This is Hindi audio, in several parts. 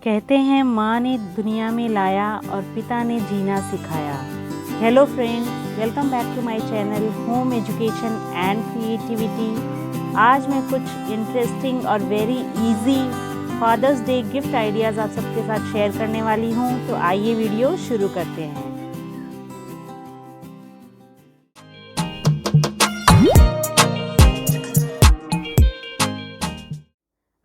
कहते हैं माँ ने दुनिया में लाया और पिता ने जीना सिखाया। Hello friends, welcome back to my channel home education and creativity. आज मैं कुछ इंटरेस्टिंग और very easy father's day gift ideas आप सबके साथ शेयर करने वाली हूँ। तो आइए वीडियो शुरू करते हैं।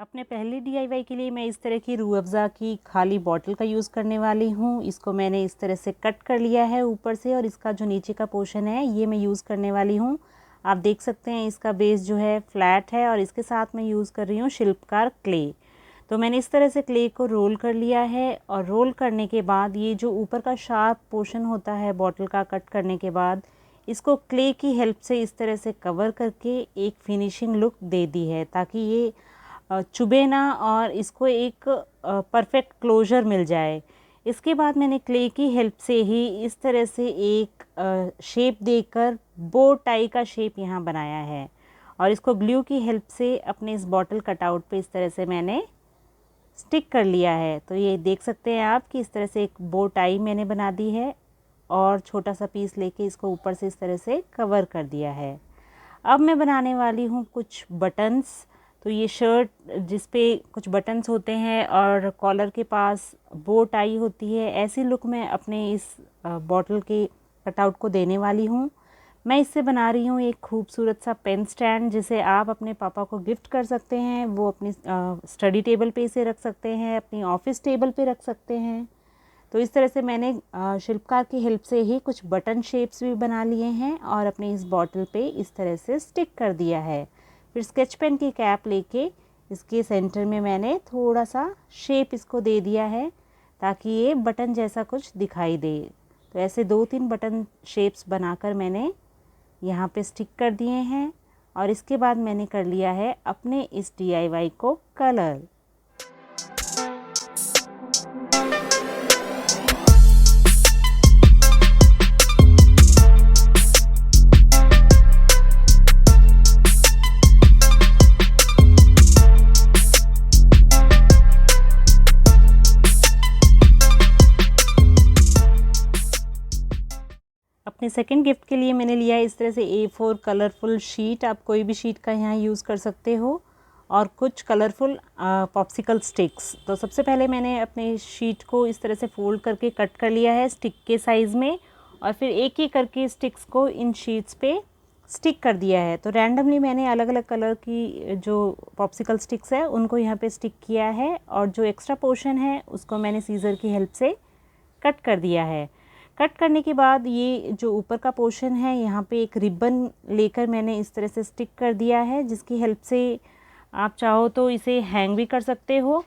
अपने पहले DIY के लिए मैं इस तरह की रूह अफ़ज़ा की खाली बॉटल का यूज़ करने वाली हूँ। इसको मैंने इस तरह से कट कर लिया है ऊपर से, और इसका जो नीचे का पोर्शन है ये मैं यूज़ करने वाली हूँ। आप देख सकते हैं इसका बेस जो है फ्लैट है, और इसके साथ मैं यूज़ कर रही हूँ शिल्पकार क्ले। तो मैंने इस तरह से क्ले को रोल कर लिया है, और रोल करने के बाद ये जो ऊपर का शार्प पोर्शन होता है बॉटल का कट करने के बाद, इसको क्ले की हेल्प से इस तरह से कवर करके एक फिनिशिंग लुक दे दी है, ताकि ये चुभे ना और इसको एक परफेक्ट क्लोजर मिल जाए। इसके बाद मैंने क्ले की हेल्प से ही इस तरह से एक शेप देकर बो टाई का शेप यहाँ बनाया है, और इसको ग्लू की हेल्प से अपने इस बॉटल कटआउट पे इस तरह से मैंने स्टिक कर लिया है। तो ये देख सकते हैं आप कि इस तरह से एक बो टाई मैंने बना दी है, और छोटा सा पीस लेके इसको ऊपर से इस तरह से कवर कर दिया है। अब मैं बनाने वाली हूँ कुछ बटन्स। तो ये शर्ट जिस पे कुछ बटन्स होते हैं और कॉलर के पास बो टाई होती है, ऐसी लुक मैं अपने इस बॉटल के कटआउट को देने वाली हूँ। मैं इससे बना रही हूँ एक खूबसूरत सा पेन स्टैंड, जिसे आप अपने पापा को गिफ्ट कर सकते हैं। वो अपनी स्टडी टेबल पे इसे रख सकते हैं, अपनी ऑफिस टेबल पे रख सकते हैं। तो इस तरह से मैंने शिल्पकार की हेल्प से ही कुछ बटन शेप्स भी बना लिए हैं, और अपने इस बॉटल पे इस तरह से स्टिक कर दिया है। फिर स्केच पेन की कैप लेके इसके सेंटर में मैंने थोड़ा सा शेप इसको दे दिया है, ताकि ये बटन जैसा कुछ दिखाई दे। तो ऐसे 2-3 बटन शेप्स बनाकर मैंने यहाँ पे स्टिक कर दिए हैं, और इसके बाद मैंने कर लिया है अपने इस DIY को कलर। अपने सेकंड गिफ्ट के लिए मैंने लिया है इस तरह से A4 कलरफुल शीट। आप कोई भी शीट का यहाँ यूज़ कर सकते हो, और कुछ कलरफुल पॉप्सिकल स्टिक्स। तो सबसे पहले मैंने अपने शीट को इस तरह से फोल्ड करके कट कर लिया है स्टिक के साइज़ में, और फिर एक एक करके स्टिक्स को इन शीट्स पे स्टिक कर दिया है। तो रैंडमली मैंने अलग अलग कलर की जो पॉप्सिकल स्टिक्स है उनको यहाँ पे स्टिक किया है, और जो एक्स्ट्रा पोर्शन है उसको मैंने सीज़र की हेल्प से कट कर दिया है। कट करने के बाद ये जो ऊपर का पोर्शन है यहाँ पे एक रिबन लेकर मैंने इस तरह से स्टिक कर दिया है, जिसकी हेल्प से आप चाहो तो इसे हैंग भी कर सकते हो,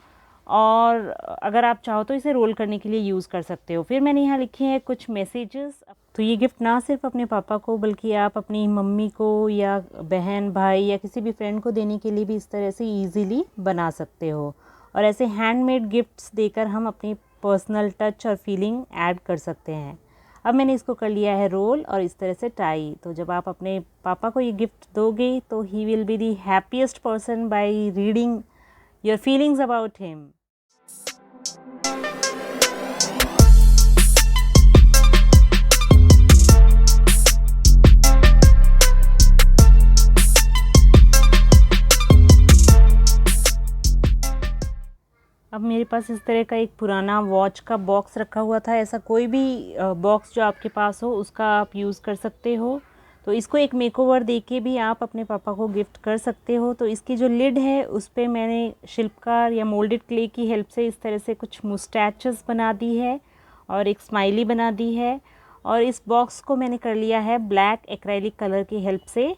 और अगर आप चाहो तो इसे रोल करने के लिए यूज़ कर सकते हो। फिर मैंने यहाँ लिखे हैं कुछ मैसेजेस। तो ये गिफ्ट ना सिर्फ अपने पापा को, बल्कि आप अपनी मम्मी को या बहन भाई या किसी भी फ्रेंड को देने के लिए भी इस तरह से ईज़िली बना सकते हो। और ऐसे हैंडमेड गिफ्ट्स देकर हम अपनी पर्सनल टच और फीलिंग ऐड कर सकते हैं। अब मैंने इसको कर लिया है रोल, और इस तरह से टाई। तो जब आप अपने पापा को ये गिफ्ट दोगे तो he will be the happiest person by reading your feelings about him. अब मेरे पास इस तरह का एक पुराना वॉच का बॉक्स रखा हुआ था। ऐसा कोई भी बॉक्स जो आपके पास हो उसका आप यूज़ कर सकते हो। तो इसको एक मेकओवर देके भी आप अपने पापा को गिफ्ट कर सकते हो। तो इसकी जो लिड है उस पर मैंने शिल्पकार या मोल्डेड क्ले की हेल्प से इस तरह से कुछ मुस्टैचेस बना दी है, और एक स्माइली बना दी है। और इस बॉक्स को मैंने कर लिया है ब्लैक एक्रेलिक कलर की हेल्प से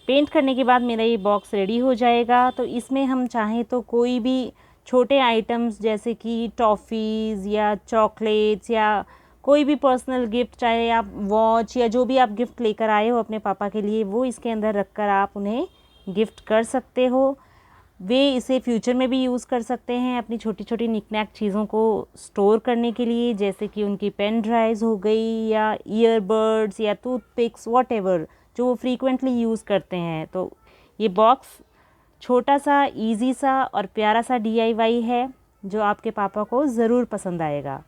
पेंट करने के बाद मेरा ये बॉक्स रेडी हो जाएगा। तो इसमें हम चाहें तो कोई भी छोटे आइटम्स जैसे कि टॉफ़ीज़ या चॉकलेट्स या कोई भी पर्सनल गिफ्ट, चाहे आप वॉच या जो भी आप गिफ्ट लेकर आए हो अपने पापा के लिए, वो इसके अंदर रखकर आप उन्हें गिफ्ट कर सकते हो। वे इसे फ्यूचर में भी यूज़ कर सकते हैं अपनी छोटी छोटी निकनैक चीज़ों को स्टोर करने के लिए, जैसे कि उनकी पेन ड्राइव्स हो गई, या ईयरबड्स या टूथपिक्स, वॉटेवर जो वो फ्रीक्वेंटली यूज़ करते हैं। तो ये बॉक्स छोटा सा, इजी सा और प्यारा सा DIY है। जो आपके पापा को ज़रूर पसंद आएगा।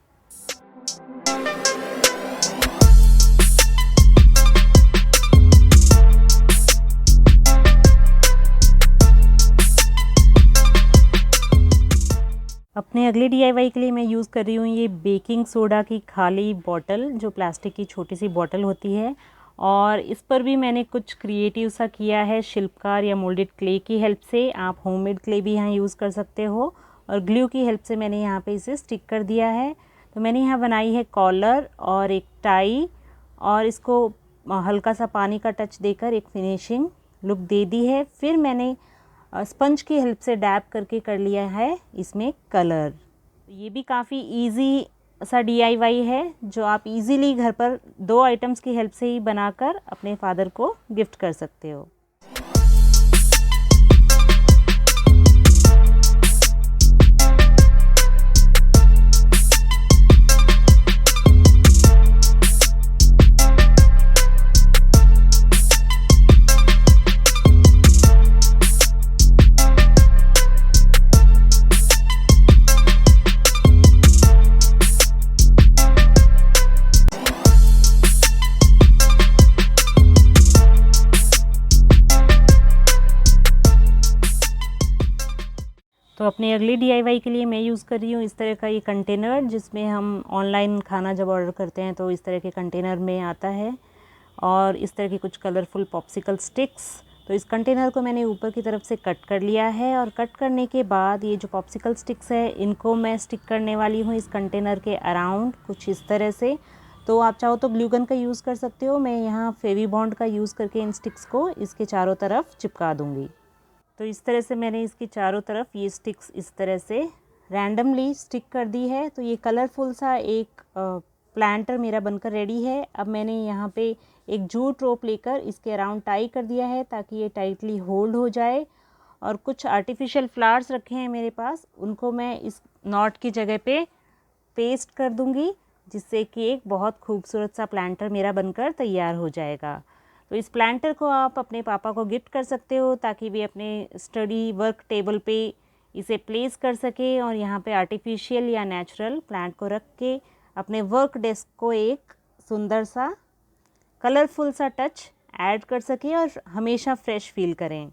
अपने अगले DIY के लिए मैं यूज़ कर रही हूँ ये बेकिंग सोडा की खाली बॉटल, जो प्लास्टिक की छोटी सी बॉटल होती है। और इस पर भी मैंने कुछ क्रिएटिव सा किया है शिल्पकार या मोल्डेड क्ले की हेल्प से। आप होममेड क्ले भी यहाँ यूज़ कर सकते हो। और ग्लू की हेल्प से मैंने यहाँ पे इसे स्टिक कर दिया है। तो मैंने यहाँ बनाई है कॉलर और एक टाई, और इसको हल्का सा पानी का टच देकर एक फिनिशिंग लुक दे दी है। फिर मैंने स्पंज की हेल्प से डैब करके कर लिया है इसमें कलर। ये भी काफ़ी इजी सा DIY है, जो आप इजीली घर पर 2 आइटम्स की हेल्प से ही बनाकर अपने फादर को गिफ्ट कर सकते हो। तो अपने अगले DIY के लिए मैं यूज़ कर रही हूँ इस तरह का ये कंटेनर, जिसमें हम ऑनलाइन खाना जब ऑर्डर करते हैं तो इस तरह के कंटेनर में आता है। और इस तरह की कुछ कलरफुल पॉप्सिकल स्टिक्स। तो इस कंटेनर को मैंने ऊपर की तरफ से कट कर लिया है, और कट करने के बाद ये जो पॉप्सिकल स्टिक्स है इनको मैं स्टिक करने वाली हूँ इस कंटेनर के अराउंड, कुछ इस तरह से। तो आप चाहो तो ग्लू गन का यूज़ कर सकते हो। मैं यहाँ फेवी बॉन्ड का यूज़ करके इन स्टिक्स को इसके चारों तरफ चिपका दूँगी। तो इस तरह से मैंने इसकी चारों तरफ ये स्टिक्स इस तरह से रैंडमली स्टिक कर दी है। तो ये कलरफुल सा एक प्लांटर मेरा बनकर रेडी है। अब मैंने यहाँ पे एक जूट रोप लेकर इसके अराउंड टाई कर दिया है, ताकि ये टाइटली होल्ड हो जाए। और कुछ आर्टिफिशियल फ्लावर्स रखे हैं मेरे पास, उनको मैं इस नॉट की जगह पे पेस्ट कर दूँगी, जिससे कि एक बहुत खूबसूरत सा प्लांटर मेरा बनकर तैयार हो जाएगा। तो इस प्लांटर को आप अपने पापा को गिफ्ट कर सकते हो, ताकि वे अपने स्टडी वर्क टेबल पे इसे प्लेस कर सके और यहाँ पे आर्टिफिशियल या नेचुरल प्लांट को रख के अपने वर्क डेस्क को एक सुंदर सा कलरफुल सा टच ऐड कर सके और हमेशा फ्रेश फील करें।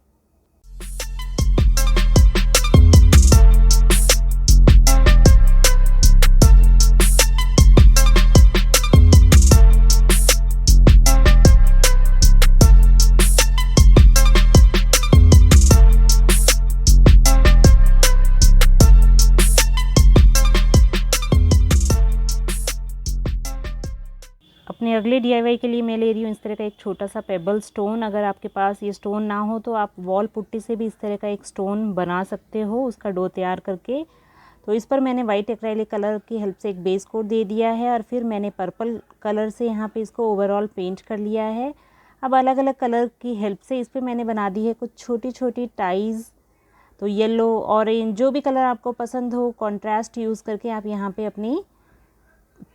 अपने अगले DIY के लिए मैं ले रही हूँ इस तरह का एक छोटा सा पेबल स्टोन। अगर आपके पास ये स्टोन ना हो तो आप वॉल पुट्टी से भी इस तरह का एक स्टोन बना सकते हो, उसका डो तैयार करके। तो इस पर मैंने वाइट एक्रेलिक कलर की हेल्प से एक बेस कोट दे दिया है, और फिर मैंने पर्पल कलर से यहाँ पे इसको ओवरऑल पेंट कर लिया है। अब अलग अलग कलर की हेल्प से इस पर मैंने बना दी है कुछ छोटी छोटी टाइज़। तो येलो, ऑरेंज, जो भी कलर आपको पसंद हो, कॉन्ट्रास्ट यूज़ करके आप यहाँ पर अपनी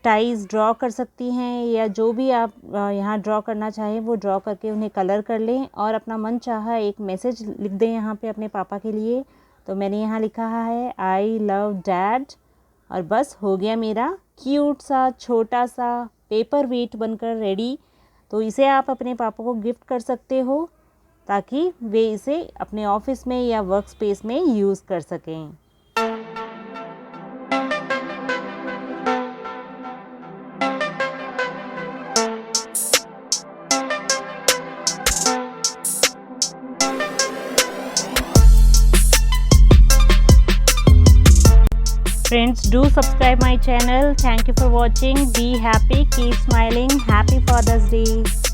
टाइज ड्रॉ कर सकती हैं, या जो भी आप यहाँ ड्रॉ करना चाहें वो ड्रॉ करके उन्हें कलर कर लें और अपना मन चाहा एक मैसेज लिख दें यहाँ पे अपने पापा के लिए। तो मैंने यहाँ लिखा है आई लव डैड, और बस हो गया मेरा क्यूट सा छोटा सा पेपर वेट बनकर रेडी। तो इसे आप अपने पापा को गिफ्ट कर सकते हो, ताकि वे इसे अपने ऑफिस में या वर्क स्पेस में यूज़ कर सकें। Friends, do subscribe my channel. Thank you for watching. Be happy, keep smiling. Happy Father's Day.